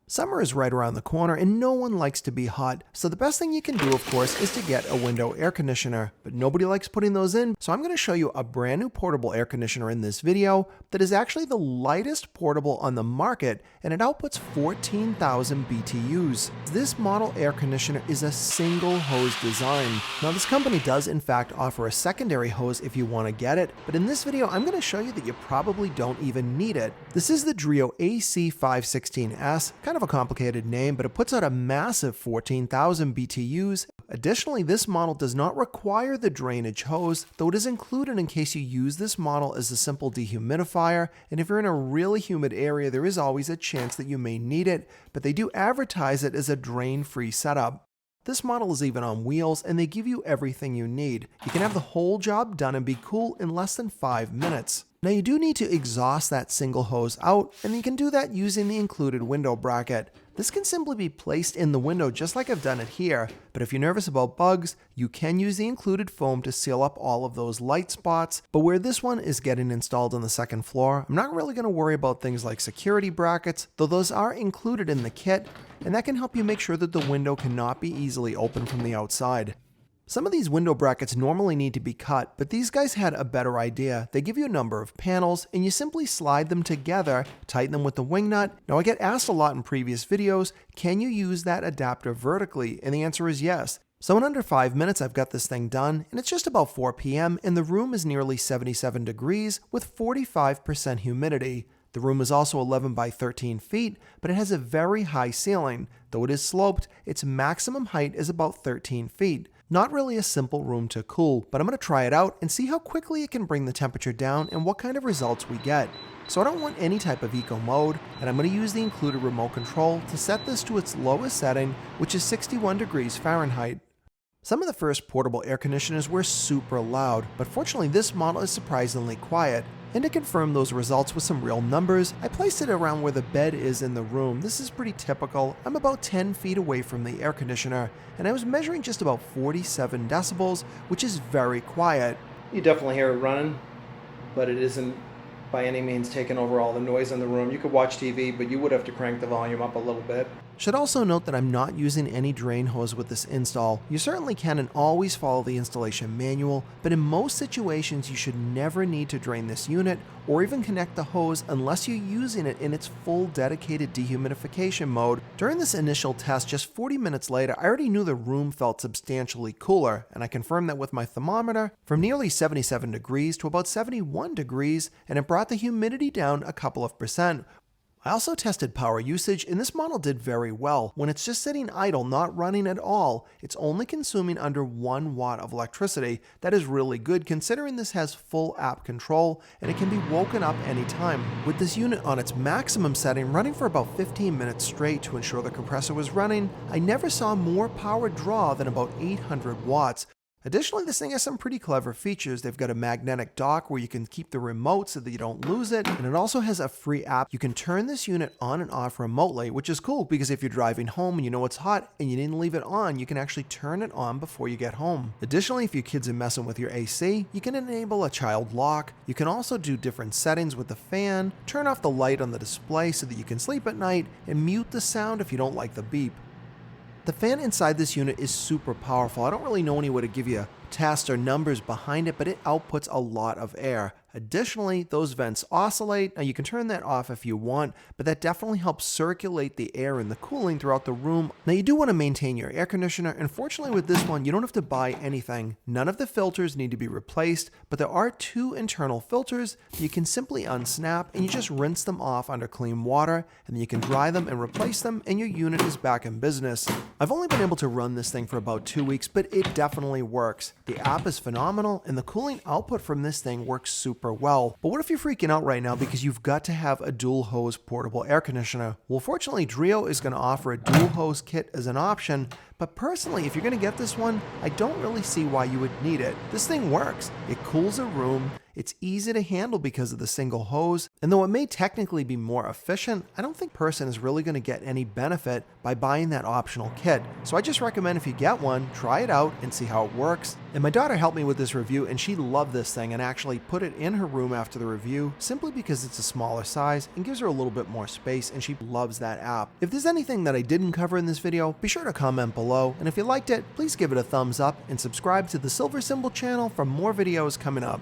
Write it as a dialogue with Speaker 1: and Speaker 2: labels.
Speaker 1: Summer is right around the corner and no one likes to be hot, so the best thing you can do, of course, is to get a window air conditioner. But nobody likes putting those in, so I'm going to show you a brand new portable air conditioner in this video that is actually the lightest portable on the market, and it outputs 14,000 BTUs. This model air conditioner is a single hose design. Now this company does in fact offer a secondary hose if you want to get it, but in this video I'm going to show you that you probably don't even need it. This is the Dreo AC516S, kind of a complicated name, but it puts out a massive 14,000 BTUs. Additionally, this model does not require the drainage hose, though it is included in case you use this model as a simple dehumidifier, and if you're in a really humid area, there is always a chance that you may need it, but they do advertise it as a drain-free setup. This model is even on wheels, and they give you everything you need. You can have the whole job done and be cool in less than 5 minutes. Now you do need to exhaust that single hose out, and you can do that using the included window bracket. This can simply be placed in the window just like I've done it here, but if you're nervous about bugs, you can use the included foam to seal up all of those light spots. But where this one is getting installed on the second floor, I'm not really going to worry about things like security brackets, though those are included in the kit, and that can help you make sure that the window cannot be easily opened from the outside. Some of these window brackets normally need to be cut, but these guys had a better idea. They give you a number of panels, and you simply slide them together, tighten them with the wing nut. Now I get asked a lot in previous videos, can you use that adapter vertically? And the answer is yes. So in under 5 minutes I've got this thing done, and it's just about 4 p.m. and the room is nearly 77 degrees with 45% humidity. The room is also 11 by 13 feet, but it has a very high ceiling. Though it is sloped, its maximum height is about 13 feet. Not really a simple room to cool, but I'm going to try it out and see how quickly it can bring the temperature down and what kind of results we get. So I don't want any type of eco mode, and I'm going to use the included remote control to set this to its lowest setting, which is 61 degrees Fahrenheit. Some of the first portable air conditioners were super loud, but fortunately this model is surprisingly quiet. And to confirm those results with some real numbers, I placed it around where the bed is in the room. This is pretty typical. I'm about 10 feet away from the air conditioner, and I was measuring just about 47 decibels, which is very quiet. You definitely hear it running, but it isn't by any means taking over all the noise in the room. You could watch TV, but you would have to crank the volume up a little bit. Should also note that I'm not using any drain hose with this install. You certainly can and always follow the installation manual, but in most situations you should never need to drain this unit or even connect the hose unless you're using it in its full dedicated dehumidification mode. During this initial test, just 40 minutes later, I already knew the room felt substantially cooler, and I confirmed that with my thermometer from nearly 77 degrees to about 71 degrees, and it brought the humidity down a couple of percent. I also tested power usage, and this model did very well. When it's just sitting idle, not running at all, it's only consuming under 1 watt of electricity. That is really good considering this has full app control and it can be woken up anytime. With this unit on its maximum setting running for about 15 minutes straight to ensure the compressor was running, I never saw more power draw than about 800 watts. Additionally, this thing has some pretty clever features. They've got a magnetic dock where you can keep the remote so that you don't lose it, and it also has a free app. You can turn this unit on and off remotely, which is cool because if you're driving home and you know it's hot and you didn't leave it on, you can actually turn it on before you get home. Additionally, if your kids are messing with your AC, you can enable a child lock. You can also do different settings with the fan, turn off the light on the display so that you can sleep at night, and mute the sound if you don't like the beep. The fan inside this unit is super powerful. I don't really know any way to give you tests or numbers behind it, but it outputs a lot of air. Additionally, those vents oscillate. Now you can turn that off if you want, but that definitely helps circulate the air and the cooling throughout the room. Now you do want to maintain your air conditioner, and fortunately with this one, you don't have to buy anything. None of the filters need to be replaced, but there are 2 internal filters that you can simply unsnap, and you just rinse them off under clean water, and then you can dry them and replace them, and your unit is back in business. I've only been able to run this thing for about 2 weeks, but it definitely works. The app is phenomenal, and the cooling output from this thing works super well. But what if you're freaking out right now because you've got to have a dual hose portable air conditioner? Well, fortunately, Dreo is going to offer a dual hose kit as an option, But personally, if you're going to get this one, I don't really see why you would need it. This thing works. It cools a room. It's easy to handle because of the single hose, and though it may technically be more efficient, I don't think person is really going to get any benefit by buying that optional kit. So I just recommend if you get one, try it out and see how it works. And my daughter helped me with this review, and she loved this thing and actually put it in her room after the review simply because it's a smaller size and gives her a little bit more space, and she loves that app. If there's anything that I didn't cover in this video, be sure to comment below, and if you liked it, please give it a thumbs up and subscribe to the Silver Symbol channel for more videos coming up.